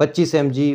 25 mg